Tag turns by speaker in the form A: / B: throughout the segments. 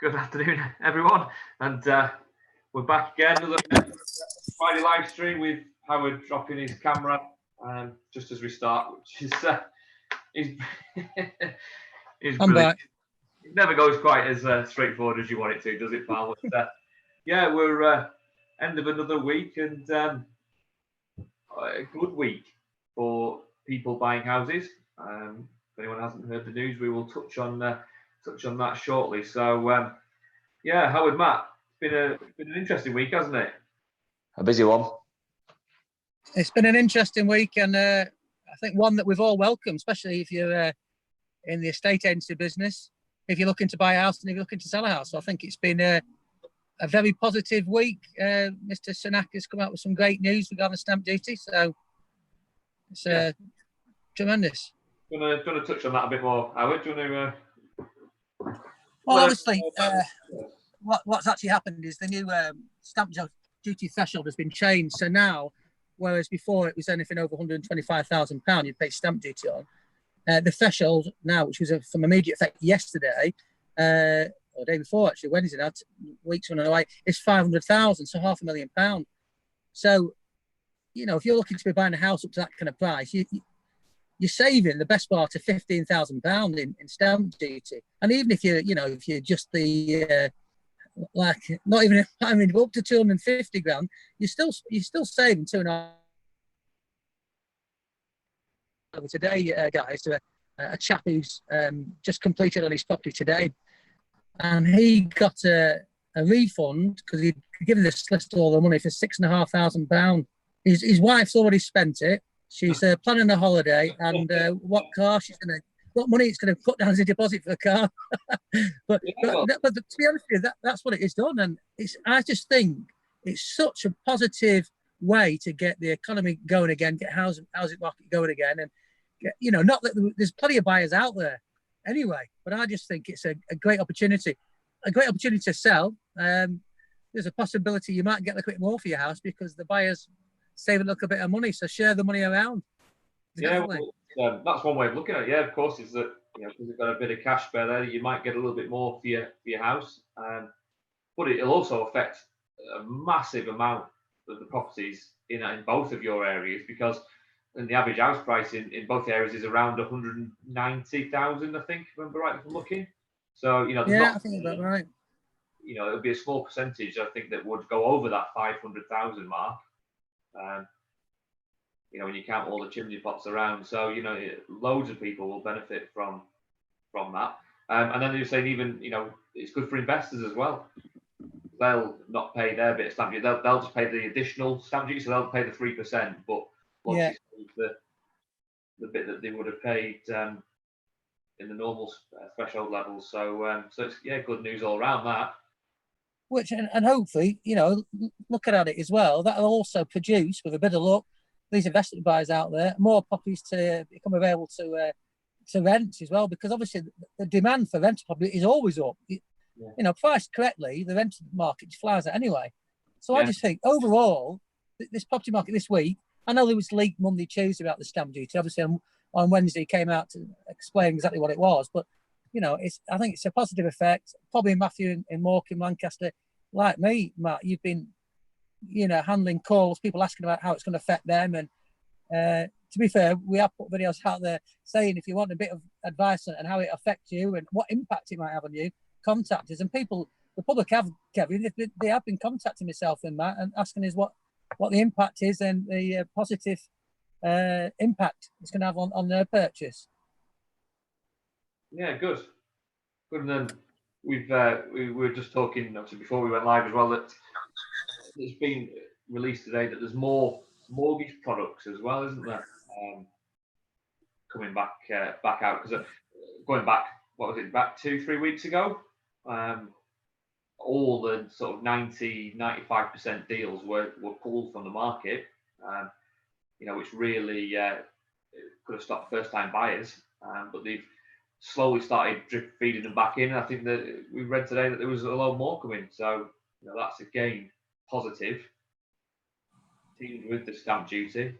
A: Good afternoon, everyone, and we're back again. Another Friday live stream with Howard dropping his camera just as we start, which is is
B: I'm
A: brilliant.
B: back.
A: It never goes quite as straightforward as you want it to, does it, pal? But, yeah, we're end of another week, and a good week for people buying houses. If anyone hasn't heard the news, we will touch on that shortly. So, yeah, Howard, Matt, it's been an interesting week, hasn't it?
C: A busy one.
B: It's been an interesting week, and I think one that we've all welcomed, especially if you're in the estate agency business, if you're looking to buy a house and if you're looking to sell a house. So I think it's been a very positive week. Mr. Sunak has come out with some great news regarding stamp duty, so it's tremendous.
A: Do you want to touch on that a bit more, Howard? Do you want to?
B: Well, obviously, what's actually happened is the new stamp duty threshold has been changed. So now, whereas before it was anything over £125,000 you'd pay stamp duty on, the threshold now, which was from immediate effect yesterday, or day before actually, Wednesday now, weeks running away, is 500,000, so £500,000. So, you know, if you're looking to be buying a house up to that kind of price, you're saving the best part of £15,000 in stamp duty. And even if you're just the like not even up to 250 grand, you're still saving £2.5. Today, guys, to a chap who's just completed on his property today, and he got a refund because he'd given the solicitor all the money for £6,500. His wife's already spent it. She's planning a holiday, and what money it's going to put down as a deposit for a car. but to be honest with you, that's what it is done, and I just think it's such a positive way to get the economy going again, get housing market going again, and not that there's plenty of buyers out there anyway, but I just think it's a great opportunity to sell. There's a possibility you might get a little bit more for your house because the buyers save a little bit of money, so share the money around.
A: Definitely. Yeah, that's one way of looking at it. Yeah, of course, is that because you've got a bit of cash spare there, you might get a little bit more for your house, but it'll also affect a massive amount of the properties in both of your areas, because the average house price in both areas is around 190,000, I think, if I remember right from looking. So
B: I think that's right.
A: It'll be a small percentage, I think, that would go over that 500,000 mark. When you count all the chimney pots around, so loads of people will benefit from that. And then you're saying even it's good for investors as well. They'll not pay their bit of stamp duty; they'll just pay the additional stamp duty, so they'll pay the 3%. But once the bit that they would have paid in the normal threshold levels, so it's good news all around that.
B: Which and hopefully looking at it as well, that'll also produce, with a bit of luck, these investment buyers out there, more properties to become available to rent as well, because obviously the demand for rental property is always up. Priced correctly, the rental market flies out anyway. So I just think overall, this property market this week, I know there was leaked Monday, Tuesday about the stamp duty. Obviously on Wednesday came out to explain exactly what it was, but I think it's a positive effect. Probably Matthew in Morecambe, Lancaster, like me, Matt, you've been handling calls, people asking about how it's going to affect them. And to be fair, we have put videos out there saying if you want a bit of advice on how it affects you and what impact it might have on you, contact us. And people, the public have, Kevin, they have been contacting myself and Matt and asking us what the impact is and the positive impact it's going to have on their purchase.
A: Yeah, good. And then we were just talking obviously before we went live as well that it's been released today that there's more mortgage products as well, isn't there? Coming back out, because going back, what was it, back 2-3 weeks ago, all the sort of 90-95% deals were pulled from the market, which really could have stopped first-time buyers, but they've slowly started drip feeding them back in. I think that we read today that there was a lot more coming, so that's again positive. Teamed with the stamp duty.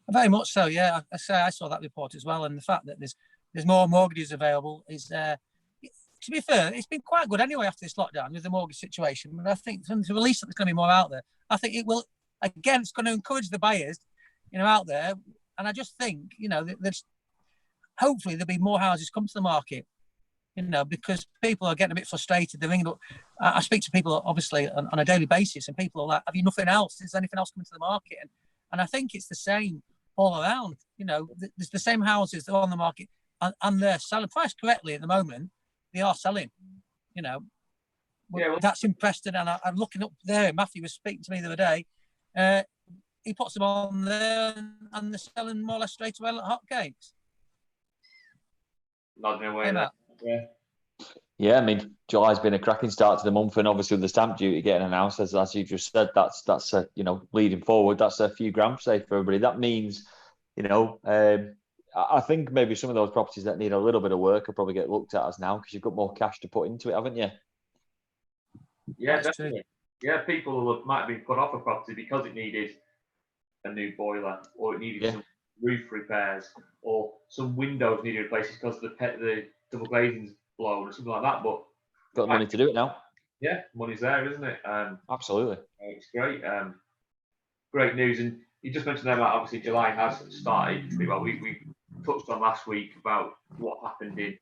B: Very much so, yeah. I saw that report as well, and the fact that there's more mortgages available is to be fair, it's been quite good anyway after this lockdown with the mortgage situation. But I think to release that there's going to be more out there, I think it will, again, it's going to encourage the buyers, out there. And I just think, there's hopefully there'll be more houses come to the market, because people are getting a bit frustrated. They're ringing up. I speak to people obviously on a daily basis, and people are like, "Have you nothing else? Is there anything else coming to the market?" And I think it's the same all around. There's the same houses that are on the market, and they're selling priced correctly at the moment. They are selling. Yeah, well, that's in Preston, and I'm looking up there. Matthew was speaking to me the other day. He puts them on there, and they're selling more or less straight away like hotcakes.
A: Nodding away there.
C: Yeah, I mean, July's been a cracking start to the month, and obviously with the stamp duty getting announced, as you just said, that's leading forward. That's a few grand saved for everybody. That means, I think maybe some of those properties that need a little bit of work will probably get looked at as now because you've got more cash to put into it, haven't you?
A: Yeah, that's definitely. True. Yeah, people might have been put off a property because it needed a new boiler, or it needed some roof repairs, or some windows needed replaced because the double glazing's blown or something like that. But
C: got money to do it now.
A: Yeah, money's there, isn't it?
C: Absolutely.
A: It's great. Great news. And you just mentioned there about obviously July has started. Well, we touched on last week about what happened in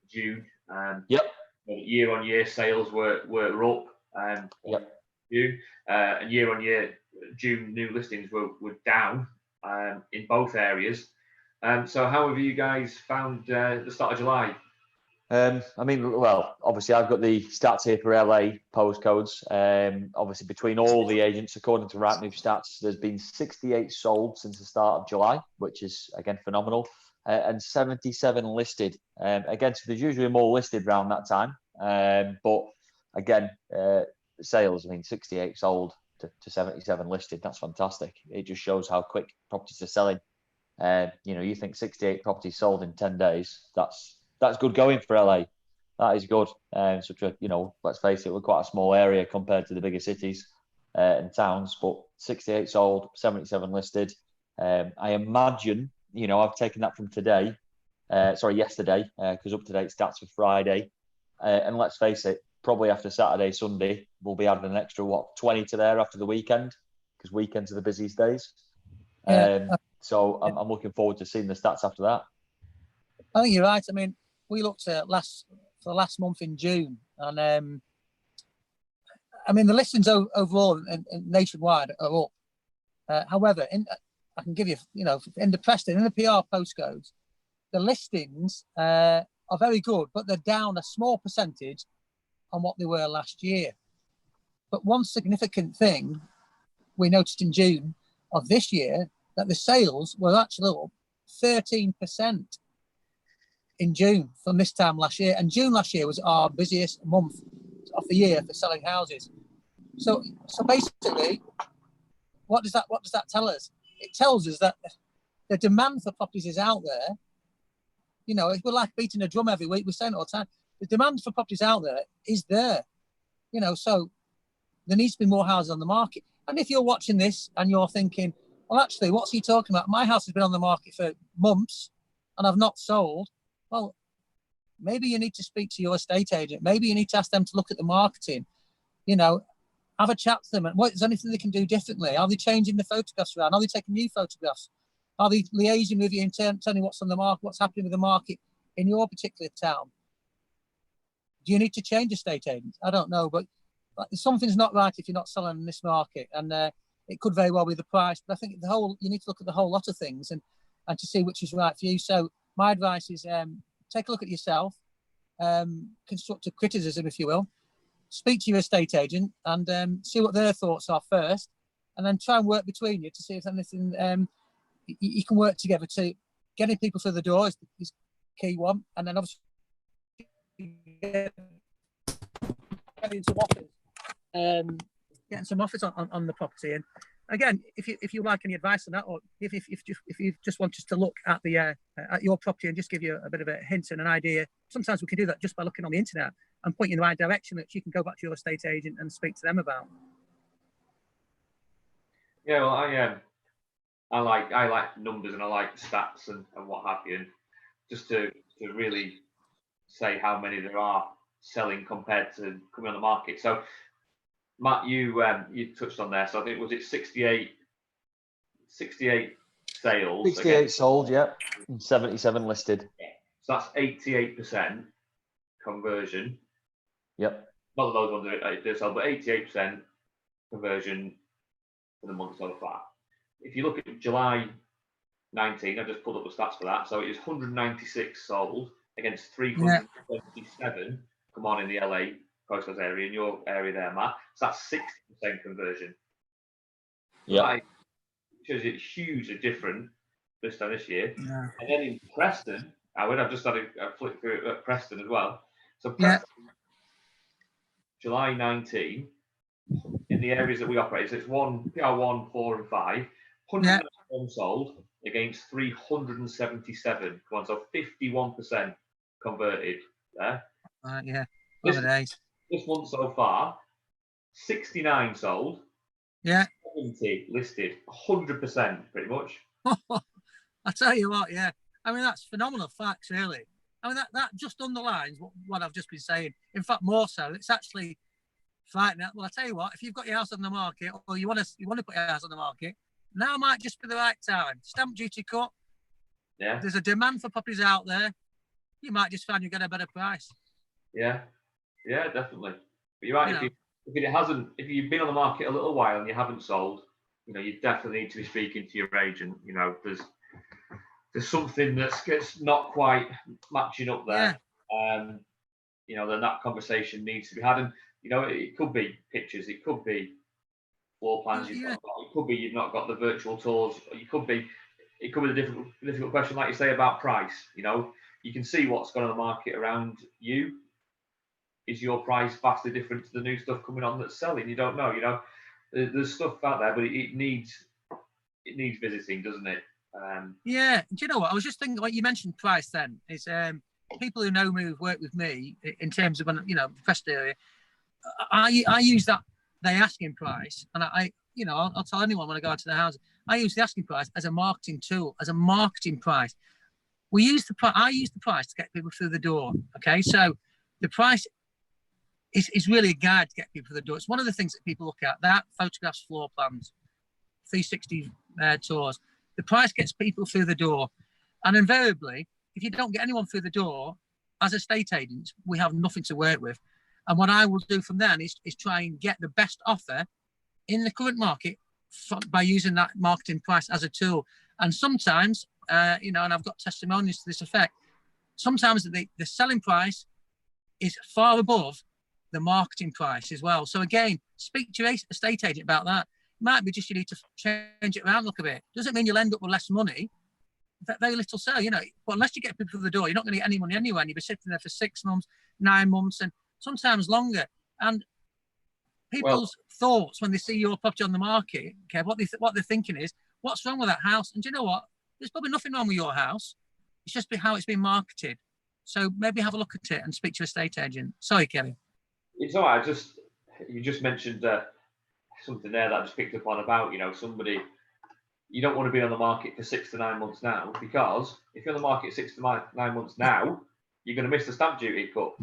A: June.
C: Yep.
A: Year-on-year sales were up.
C: Yep.
A: June, and year-on-year June new listings were down in both areas. So how have you guys found the start of July?
C: I mean, well, obviously I've got the stats here for LA postcodes. Obviously between all the agents, according to Rightmove stats, there's been 68 sold since the start of July, which is again phenomenal, and 77 listed. Again, so there's usually more listed around that time, but again, sales. I mean, 68 sold to 77 listed. That's fantastic. It just shows how quick properties are selling. You think 68 properties sold in 10 days. That's good going for LA. That is good. Such a, let's face it, we're quite a small area compared to the bigger cities and towns, but 68 sold, 77 listed. I imagine, I've taken that from yesterday, because up-to-date stats for Friday. And let's face it, probably after Saturday, Sunday, we'll be adding an extra, 20 to there after the weekend, because weekends are the busiest days. So I'm looking forward to seeing the stats after that.
B: I think you're right. I mean, we looked at last month in June, and I mean the listings overall and nationwide are up. However, I can give you, in the Preston, in the PR postcodes, the listings are very good, but they're down a small percentage on what they were last year. But one significant thing we noticed in June of this year, that the sales were actually up 13% in June from this time last year. And June last year was our busiest month of the year for selling houses. So basically, what does that tell us? It tells us that the demand for properties is out there. We're like beating a drum every week. We're saying it all the time. The demand for properties out there is there. So there needs to be more houses on the market. And if you're watching this and you're thinking, well, actually, what's he talking about? My house has been on the market for months and I've not sold. Well, maybe you need to speak to your estate agent. Maybe you need to ask them to look at the marketing. Have a chat to them. And is there anything they can do differently? Are they changing the photographs around? Are they taking new photographs? Are they liaising with you and telling you what's on the market, what's happening with the market in your particular town? Do you need to change estate agents? I don't know, but something's not right if you're not selling in this market, and it could very well be the price. But I think you need to look at the whole lot of things and to see which is right for you. So my advice is take a look at yourself, constructive criticism, if you will. Speak to your estate agent and see what their thoughts are first, and then try and work between you to see if anything you can work together to getting people through the door is key one, and then obviously getting some offers on the property. And again, if you like any advice on that, or if you just want us to look at at your property and just give you a bit of a hint and an idea, sometimes we can do that just by looking on the internet and point you in the right direction that you can go back to your estate agent and speak to them about.
A: Yeah, well, I like numbers and I like stats and what have you, and just to really say how many there are selling compared to coming on the market. So, Matt, you touched on there. So I think was it 68 sales.
C: 68 sold, yeah, and 77 listed.
A: So that's 88% conversion.
C: Yep.
A: Not that those ones do sell, but 88% conversion for the month so far. If you look at July 19, I've just pulled up the stats for that. So it is 196 sold against 327 come on in the LA postcodes area, in your area there, Matt. So that's 60% conversion.
C: Yeah.
A: Shows it hugely different this time this year.
B: Yeah.
A: And then in Preston, I've just had a flick through at Preston as well. So Preston, July 19, in the areas that we operate, so it's PR1, 4 and 5, 191 sold against 377. Come on, so 51% converted there.
B: Yeah.
A: This month so far, 69 sold.
B: Yeah.
A: 70 listed, 100% pretty much.
B: I tell you what, yeah. I mean, that's phenomenal facts, really. I mean, that just underlines what I've just been saying. In fact, more so. It's actually frightening. Well, I tell you what, if you've got your house on the market, or you want to put your house on the market, now might just be the right time. Stamp duty cut.
A: Yeah.
B: There's a demand for properties out there. You might just find you get a better price.
A: Yeah. Yeah, definitely. But you're right. If you've been on the market a little while and you haven't sold, you definitely need to be speaking to your agent. There's something that's not quite matching up there. Yeah. Then that conversation needs to be had. And it could be pictures, it could be floor plans you've not got, it could be you've not got the virtual tours, it could be a difficult question, like you say, about price. You can see what's going on the market around you. Is your price vastly different to the new stuff coming on that's selling? You don't know. There's stuff out there, but it needs visiting, doesn't it?
B: Yeah. Do you know what? I was just thinking, like you mentioned price then, is people who know me, who've worked with me in terms of, the Preston area, I use that the asking price, and I'll tell anyone when I go out to the house, I use the asking price as a marketing tool, as a marketing price. I use the price to get people through the door. Okay, so the price is really a guide to get people through the door. It's one of the things that people look at. That photographs, floor plans, 360 tours. The price gets people through the door, and invariably, if you don't get anyone through the door, as estate agents, we have nothing to work with. And what I will do from then is try and get the best offer in the current market by using that marketing price as a tool. And sometimes, and I've got testimonials to this effect, sometimes the selling price is far above the marketing price as well. So again, speak to your estate agent about that. It might be just you need to change it around a little bit. Doesn't mean you'll end up with less money. Very little sell, but unless you get people through the door, you're not going to get any money anyway. And you'll be sitting there for 6 months, 9 months, and sometimes longer. And people's thoughts when they see your property on the market, okay, what they're thinking is, what's wrong with that house? And do you know what? There's probably nothing wrong with your house. It's just how it's been marketed. So maybe have a look at it and speak to your estate agent. Sorry, Kevin.
A: It's all right. You just mentioned something there that I just picked up on about, somebody, you don't want to be on the market for 6 to 9 months now, because if you're on the market 6 to 9 months now, you're going to miss the stamp duty cut.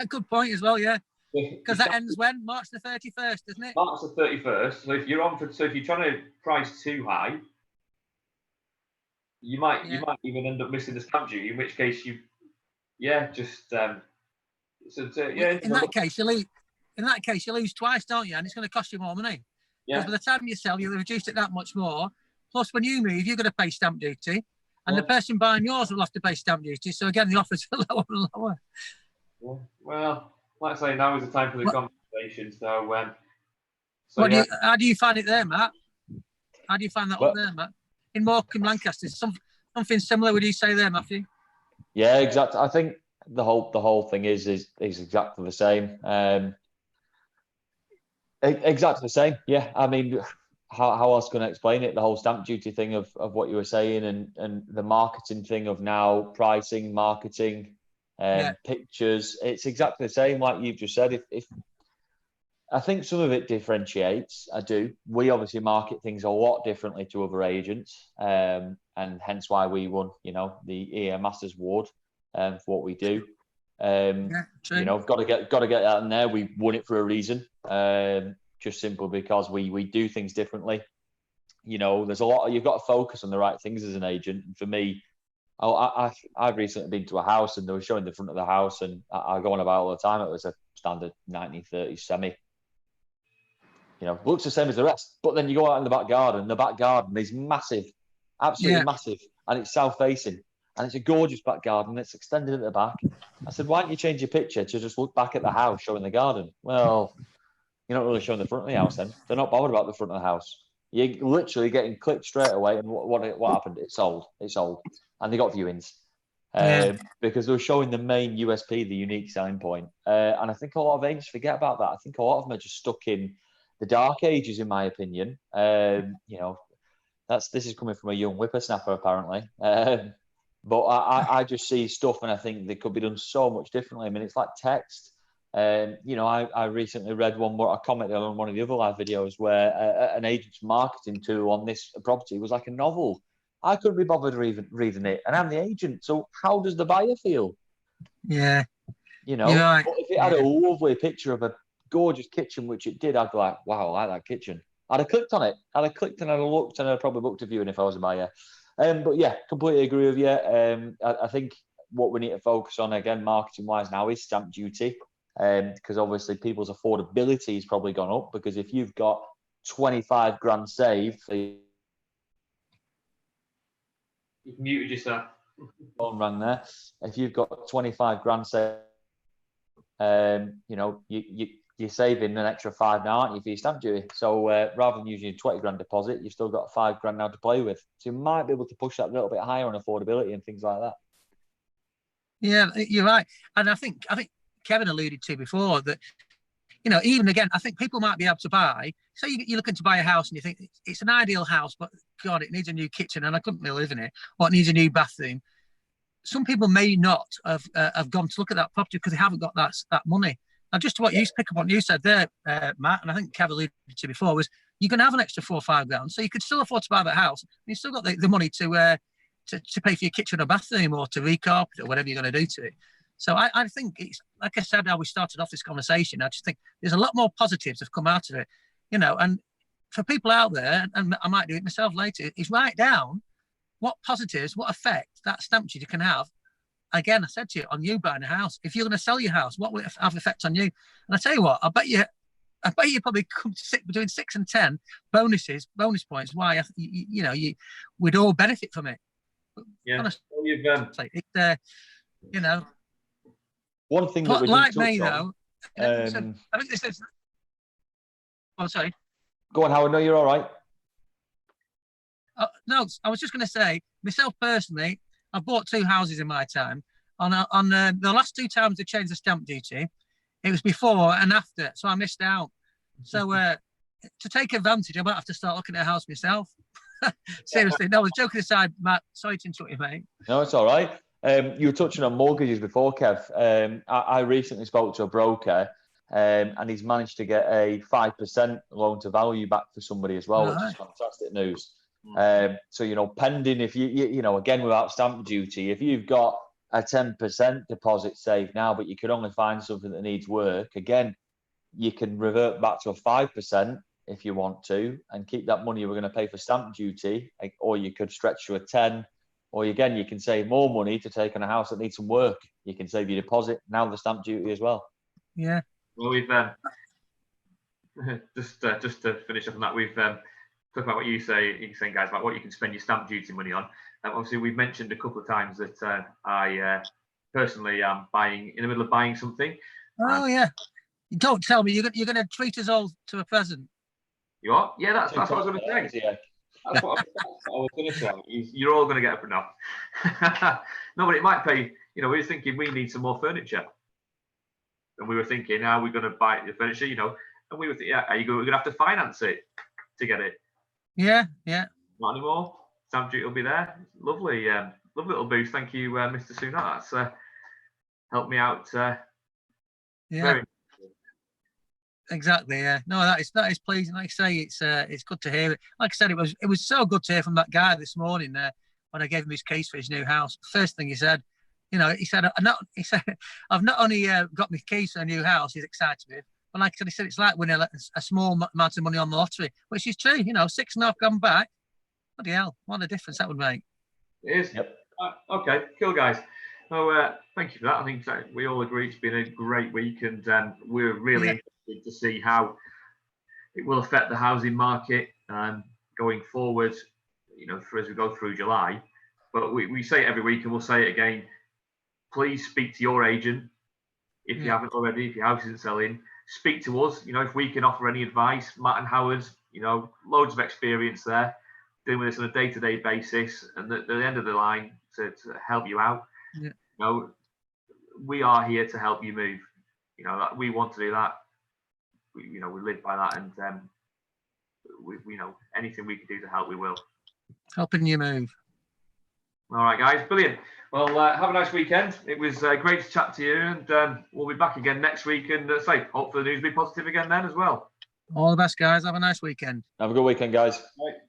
B: Good point as well, yeah. Because that ends when? March the 31st, doesn't it?
A: March the 31st. So if you're trying to price too high, you might even end up missing the stamp duty. In which case, in that
B: case, you lose twice, don't you? And it's going to cost you more money. Because by the time you sell, you'll reduce it that much more. Plus, when you move, you're going to pay stamp duty, and the person buying yours will have to pay stamp duty. So again, the offers are lower and lower.
A: Yeah. Well, like I say, now is the time for the conversation. So,
B: how do you find it there, Matt? How do you find that up there, Matt? In Morecambe, Lancaster, something similar? Would you say there, Matthew?
C: Yeah, exactly. I think the whole thing is exactly the same. Exactly the same. Yeah. I mean, how else can I explain it? The whole stamp duty thing of what you were saying, and the marketing thing of now pricing, marketing. Pictures, it's exactly the same, like you've just said. If I think some of it differentiates, I do. We obviously market things a lot differently to other agents, and hence why we won, the EA Masters Award. for what we do.
B: True.
C: You know, got to get that in there. We won it for a reason, just simply because we do things differently. You know, there's a lot. You've got to focus on the right things as an agent. And for me, I've recently been to a house and they were showing the front of the house, and I go on about all the time. It was a standard 1930s semi. You know, looks the same as the rest. But then you go out in the back garden. The back garden is massive, absolutely massive, and it's south facing, and it's a gorgeous back garden. It's extended at the back. I said, why don't you change your picture to just look back at the house showing the garden? Well, you're not really showing the front of the house then. They're not bothered about the front of the house. You're literally getting clicked straight away. And what happened? It sold. It sold. And they got viewings. Because they were showing the main USP, the unique selling point. And I think a lot of agents forget about that. I think a lot of them are just stuck in the dark ages, in my opinion. You know, this is coming from a young whippersnapper, apparently. But I just see stuff and I think they could be done so much differently. I mean, it's like text. You know, I recently read one more. I commented on one of the other live videos where an agent's marketing tool on this property was like a novel. I couldn't be bothered reading it, and I'm the agent. So how does the buyer feel?
B: Yeah,
C: you know.
B: Right.
C: But if it had a lovely picture of a gorgeous kitchen, which it did, I'd be like, wow, I like that kitchen. I'd have clicked on it. I'd have clicked and I'd have looked and I'd probably booked a viewing if I was a buyer. But yeah, completely agree with you. I think what we need to focus on again, marketing wise now, is stamp duty. Because obviously people's affordability has probably gone up, because if you've got 25 grand saved,
A: you've muted yourself.
C: Rang there. If you've got 25 grand saved, you know, you're saving an extra 5 now, aren't you, for your stamp duty? So rather than using a 20 grand deposit, you've still got 5 grand now to play with. So you might be able to push that a little bit higher on affordability and things like that.
B: Yeah, you're right. And I think Kevin alluded to before that, you know, even again, I think people might be able to buy. So you're looking to buy a house and you think it's an ideal house, but God, it needs a new kitchen and I couldn't really live in it, or it needs a new bathroom. Some people may not have gone to look at that property because they haven't got that money. Now, just to what you pick up on what you said there, Matt, and I think Kevin alluded to before, was you're going to have an extra 4 or 5 grand, so you could still afford to buy that house. And you've still got the money to pay for your kitchen or bathroom, or to recarpet, or whatever you're going to do to it. So I think it's, like I said, how we started off this conversation, I just think there's a lot more positives have come out of it, you know. And for people out there, and I might do it myself later, is write down what positives, what effect that stamp duty can have. Again, I said to you, on you buying a house. If you're going to sell your house, what will it have effect on you? And I tell you what, I bet you probably come to between 6 and 10 bonus points. Why we'd all benefit from it.
A: Yeah,
B: honestly,
A: well,
B: you know.
C: One thing that we
B: like
C: didn't
B: me
C: touch
B: though,
C: on,
B: so I think this is. Oh, sorry.
C: Go on, Howard. No, you're all right.
B: No, I was just going to say, myself personally, I've bought 2 houses in my time. On the last 2 times they changed the stamp duty, it was before and after, so I missed out. So to take advantage, I might have to start looking at a house myself. Seriously, no, I was joking aside, Matt. Sorry to interrupt you, mate.
C: No, it's all right. You were touching on mortgages before, Kev. I recently spoke to a broker, and he's managed to get a 5% loan to value back for somebody as well, which is fantastic news. So, you know, pending, if you know, again, without stamp duty, if you've got a 10% deposit saved now, but you can only find something that needs work, again, you can revert back to a 5% if you want to, and keep that money you were going to pay for stamp duty, or you could stretch to a 10, or again, you can save more money to take on a house that needs some work. You can save your deposit, now the stamp duty as well.
B: Yeah.
A: Well, we've just to finish up on that, we've talked about what you're saying, guys, about what you can spend your stamp duty money on. Obviously, we've mentioned a couple of times that I personally am in the middle of buying something.
B: Oh yeah. Don't tell me you're going to treat us all to a present.
A: You are? Yeah, that's what I was going to say. That's what I was going to say. You're all going to get up enough. No, but it might pay. You know, we were thinking we need some more furniture, and we were thinking, how are we going to buy the furniture? You know, and we were thinking, we're going to have to finance it to get it.
B: Yeah.
A: Not anymore. Stamp duty will be there. Lovely, lovely little boost. Thank you, Mr. Sunat. That's helped me out.
B: Yeah. Exactly. Yeah. No, that is pleasing. Like I say, it's good to hear it. Like I said, it was so good to hear from that guy this morning when I gave him his keys for his new house. First thing he said, You know, he said, I've not only got my keys to a new house, he's excited with, but like I said, he said, it's like winning a small amount of money on the lottery, which is true. You know, 6.5 gone back. Bloody hell, what a difference that would make.
A: It is.
C: Yep.
A: Okay, cool, guys. So thank you for that. I think we all agree it's been a great week, and we're really interested to see how it will affect the housing market going forward, you know, as we go through July. But we say it every week, and we'll say it again. Please speak to your agent if you haven't already, if your house isn't selling. Speak to us, you know, if we can offer any advice. Matt and Howard, you know, loads of experience there, dealing with this on a day-to-day basis, and at the end of the line to help you out.
B: Yeah.
A: You know, we are here to help you move. You know, we want to do that. We live by that, and we know anything we can do to help, we will.
B: Helping you move.
A: All right, guys, brilliant. Well, have a nice weekend. It was great to chat to you, and we'll be back again next week. And hopefully the news will be positive again then as well.
B: All the best, guys. Have a nice weekend.
C: Have a good weekend, guys.
A: Right.